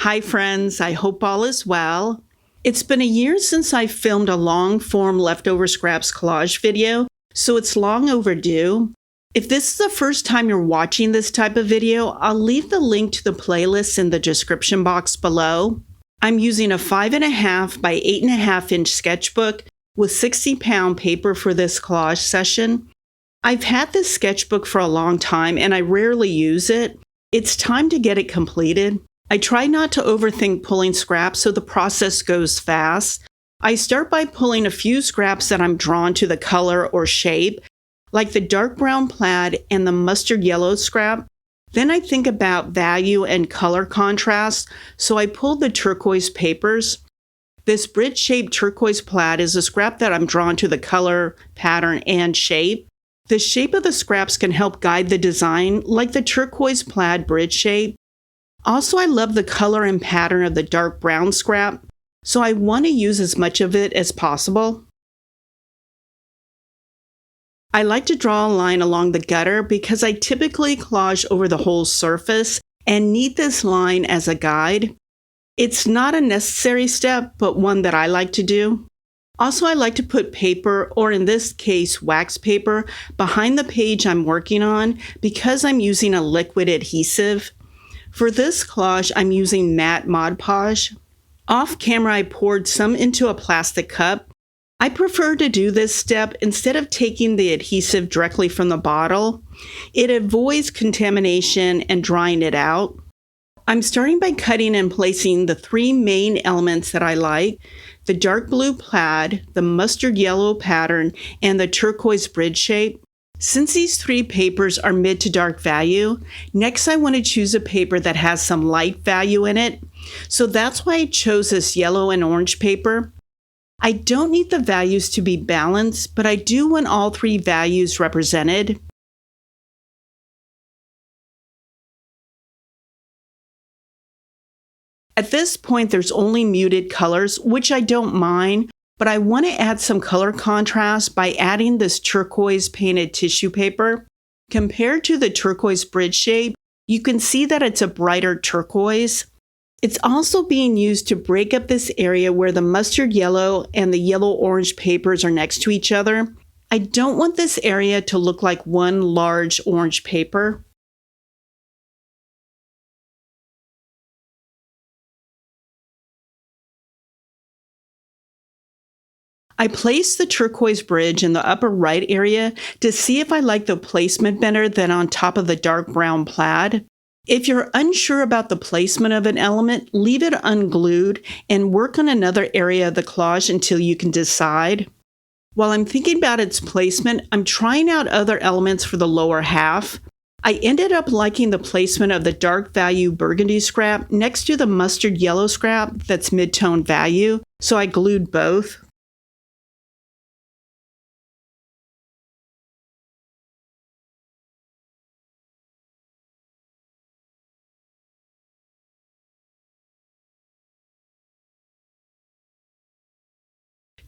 Hi friends, I hope all is well. It's been a year since I filmed a long-form leftover scraps collage video, so it's long overdue. If this is the first time you're watching this type of video, I'll leave the link to the playlist in the description box below. I'm using a 5.5 by 8.5 inch sketchbook with 60-pound paper for this collage session. I've had this sketchbook for a long time and I rarely use it. It's time to get it completed. I try not to overthink pulling scraps so the process goes fast. I start by pulling a few scraps that I'm drawn to the color or shape, like the dark brown plaid and the mustard yellow scrap. Then I think about value and color contrast, so I pull the turquoise papers. This bridge-shaped turquoise plaid is a scrap that I'm drawn to the color, pattern, and shape. The shape of the scraps can help guide the design, like the turquoise plaid bridge shape. Also, I love the color and pattern of the dark brown scrap, so I want to use as much of it as possible. I like to draw a line along the gutter because I typically collage over the whole surface and need this line as a guide. It's not a necessary step, but one that I like to do. Also, I like to put paper, or in this case, wax paper, behind the page I'm working on because I'm using a liquid adhesive. For this collage, I'm using matte Mod Podge. Off camera, I poured some into a plastic cup. I prefer to do this step instead of taking the adhesive directly from the bottle. It avoids contamination and drying it out. I'm starting by cutting and placing the three main elements that I like: the dark blue plaid, the mustard yellow pattern, and the turquoise bridge shape. Since these three papers are mid to dark value, next I want to choose a paper that has some light value in it. So that's why I chose this yellow and orange paper. I don't need the values to be balanced, but I do want all three values represented. At this point, there's only muted colors, which I don't mind, but I want to add some color contrast by adding this turquoise painted tissue paper. Compared to the turquoise bridge shape, you can see that it's a brighter turquoise. It's also being used to break up this area where the mustard yellow and the yellow-orange papers are next to each other. I don't want this area to look like one large orange paper. I placed the turquoise bridge in the upper right area to see if I like the placement better than on top of the dark brown plaid. If you're unsure about the placement of an element, leave it unglued and work on another area of the collage until you can decide. While I'm thinking about its placement, I'm trying out other elements for the lower half. I ended up liking the placement of the dark value burgundy scrap next to the mustard yellow scrap that's mid-tone value, so I glued both.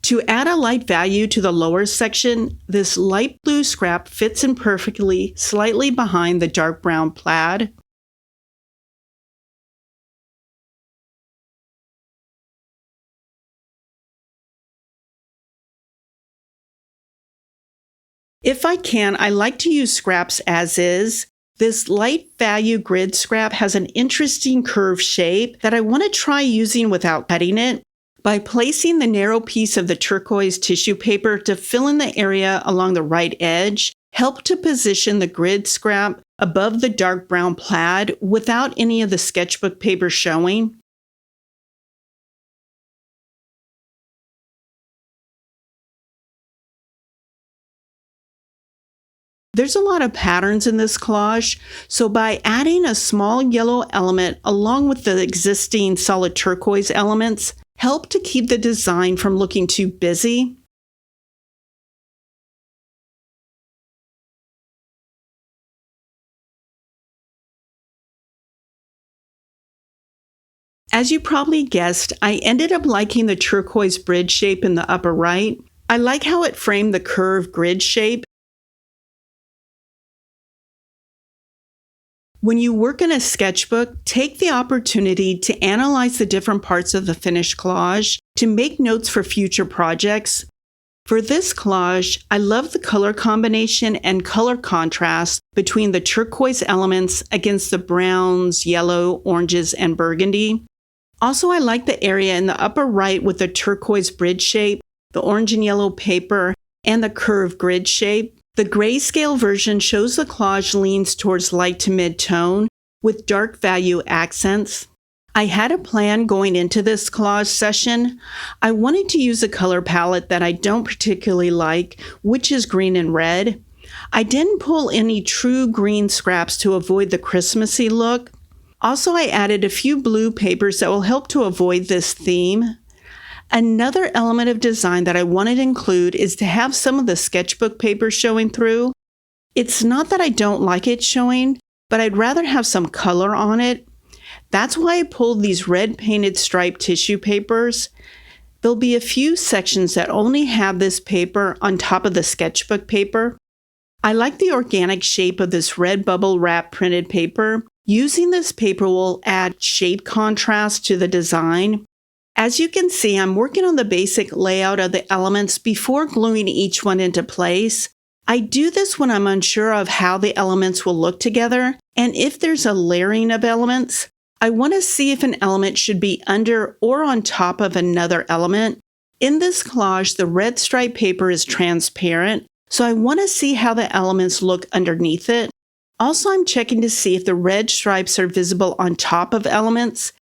To add a light value to the lower section, this light blue scrap fits in perfectly, slightly behind the dark brown plaid. If I can, I like to use scraps as is. This light value grid scrap has an interesting curved shape that I want to try using without cutting it. By placing the narrow piece of the turquoise tissue paper to fill in the area along the right edge, help to position the grid scrap above the dark brown plaid without any of the sketchbook paper showing. There's a lot of patterns in this collage, so by adding a small yellow element along with the existing solid turquoise elements, help to keep the design from looking too busy. As you probably guessed, I ended up liking the turquoise bridge shape in the upper right. I like how it framed the curved grid shape. When you work in a sketchbook, take the opportunity to analyze the different parts of the finished collage to make notes for future projects. For this collage, I love the color combination and color contrast between the turquoise elements against the browns, yellow, oranges, and burgundy. Also, I like the area in the upper right with the turquoise bridge shape, the orange and yellow paper, and the curved grid shape. The grayscale version shows the collage leans towards light to mid-tone with dark value accents. I had a plan going into this collage session. I wanted to use a color palette that I don't particularly like, which is green and red. I didn't pull any true green scraps to avoid the Christmassy look. Also, I added a few blue papers that will help to avoid this theme. Another element of design that I wanted to include is to have some of the sketchbook paper showing through. It's not that I don't like it showing, but I'd rather have some color on it. That's why I pulled these red painted striped tissue papers. There'll be a few sections that only have this paper on top of the sketchbook paper. I like the organic shape of this red bubble wrap printed paper. Using this paper will add shape contrast to the design. As you can see, I'm working on the basic layout of the elements before gluing each one into place. I do this when I'm unsure of how the elements will look together, and if there's a layering of elements. I want to see if an element should be under or on top of another element. In this collage, the red striped paper is transparent, so I want to see how the elements look underneath it. Also, I'm checking to see if the red stripes are visible on top of elements.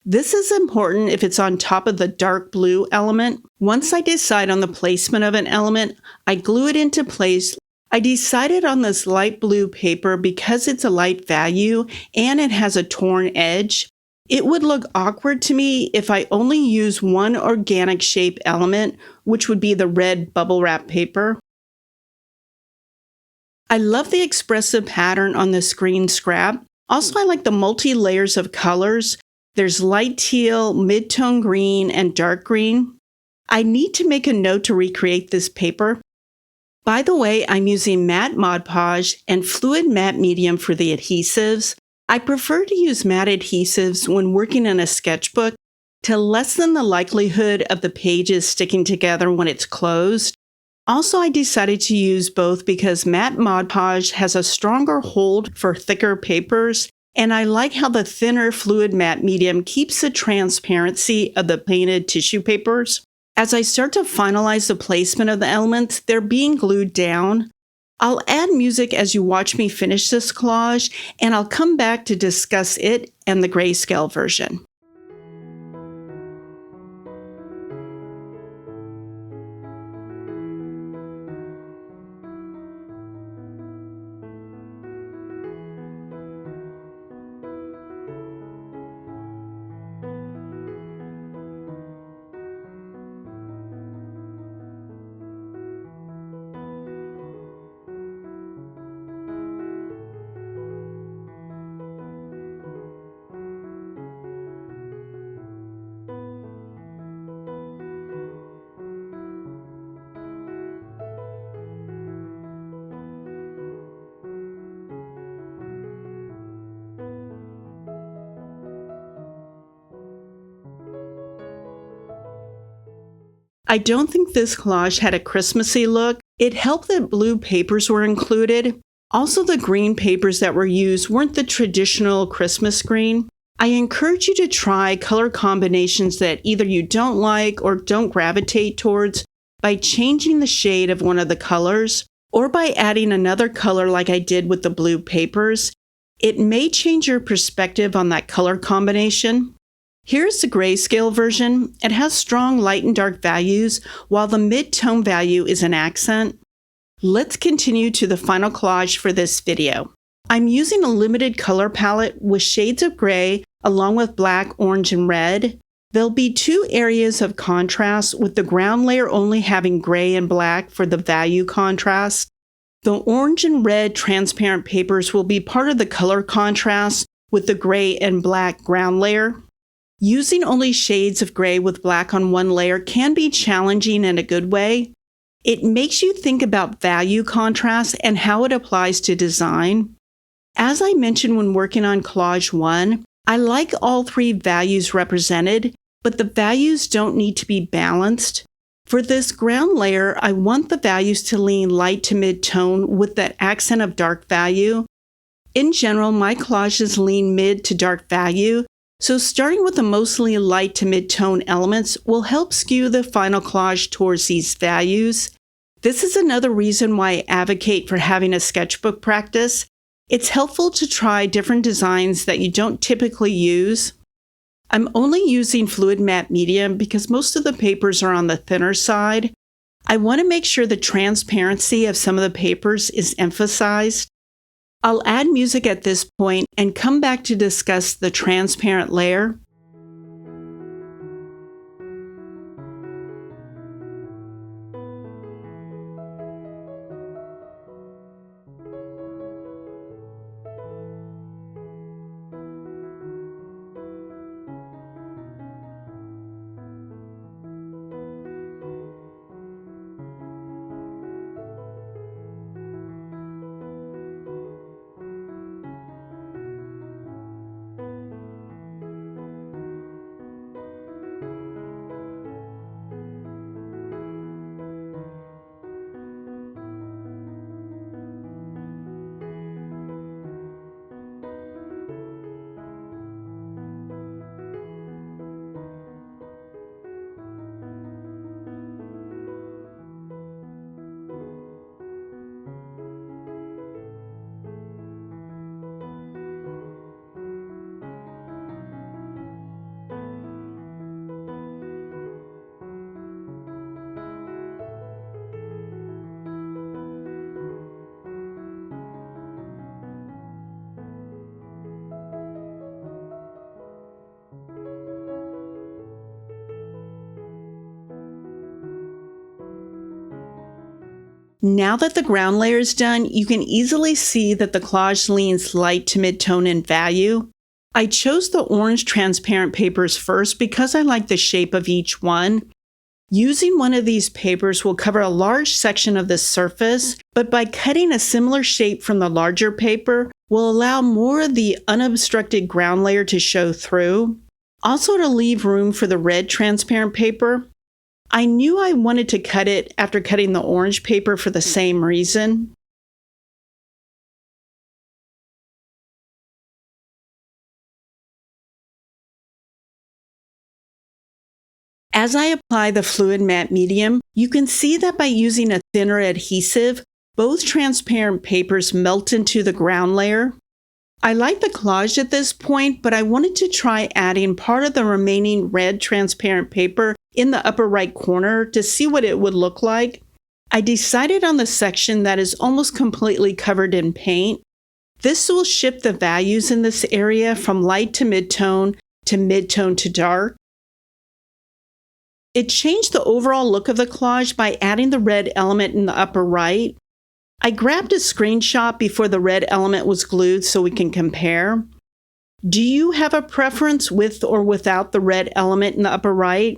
This is important if it's on top of the dark blue element. Once I decide on the placement of an element, I glue it into place. I decided on this light blue paper because it's a light value and it has a torn edge. It would look awkward to me if I only use one organic shape element, which would be the red bubble wrap paper. I love the expressive pattern on this green scrap. Also, I like the multi-layers of colors. There's light teal, mid-tone green, and dark green. I need to make a note to recreate this paper. By the way, I'm using matte Mod Podge and fluid matte medium for the adhesives. I prefer to use matte adhesives when working in a sketchbook to lessen the likelihood of the pages sticking together when it's closed. Also, I decided to use both because matte Mod Podge has a stronger hold for thicker papers, and I like how the thinner fluid matte medium keeps the transparency of the painted tissue papers. As I start to finalize the placement of the elements, they're being glued down. I'll add music as you watch me finish this collage, and I'll come back to discuss it and the grayscale version. I don't think this collage had a Christmassy look. It helped that blue papers were included. Also, the green papers that were used weren't the traditional Christmas green. I encourage you to try color combinations that either you don't like or don't gravitate towards by changing the shade of one of the colors or by adding another color like I did with the blue papers. It may change your perspective on that color combination. Here's the grayscale version. It has strong light and dark values, while the mid-tone value is an accent. Let's continue to the final collage for this video. I'm using a limited color palette with shades of gray along with black, orange, and red. There'll be two areas of contrast, with the ground layer only having gray and black for the value contrast. The orange and red transparent papers will be part of the color contrast with the gray and black ground layer. Using only shades of gray with black on one layer can be challenging in a good way. It makes you think about value contrast and how it applies to design. As I mentioned when working on collage 1, I like all 3 values represented, but the values don't need to be balanced. For this ground layer, I want the values to lean light to mid-tone with that accent of dark value. In general, my collages lean mid to dark value, so starting with the mostly light to mid-tone elements will help skew the final collage towards these values. This is another reason why I advocate for having a sketchbook practice. It's helpful to try different designs that you don't typically use. I'm only using fluid matte medium because most of the papers are on the thinner side. I want to make sure the transparency of some of the papers is emphasized. I'll add music at this point and come back to discuss the transparent layer. Now that the ground layer is done, you can easily see that the collage leans light to mid-tone in value. I chose the orange transparent papers first because I like the shape of each one. Using one of these papers will cover a large section of the surface, but by cutting a similar shape from the larger paper will allow more of the unobstructed ground layer to show through. Also to leave room for the red transparent paper. I knew I wanted to cut it after cutting the orange paper for the same reason. As I apply the fluid matte medium, you can see that by using a thinner adhesive, both transparent papers melt into the ground layer. I like the collage at this point, but I wanted to try adding part of the remaining red transparent paper in the upper right corner to see what it would look like. I decided on the section that is almost completely covered in paint. This will shift the values in this area from light to mid-tone to dark. It changed the overall look of the collage by adding the red element in the upper right. I grabbed a screenshot before the red element was glued so we can compare. Do you have a preference with or without the red element in the upper right?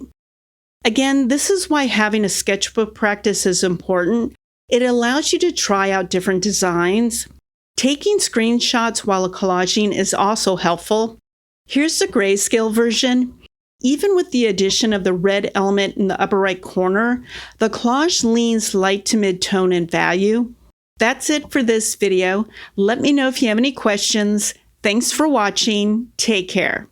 Again, this is why having a sketchbook practice is important. It allows you to try out different designs. Taking screenshots while collaging is also helpful. Here's the grayscale version. Even with the addition of the red element in the upper right corner, the collage leans light to mid-tone in value. That's it for this video. Let me know if you have any questions. Thanks for watching. Take care.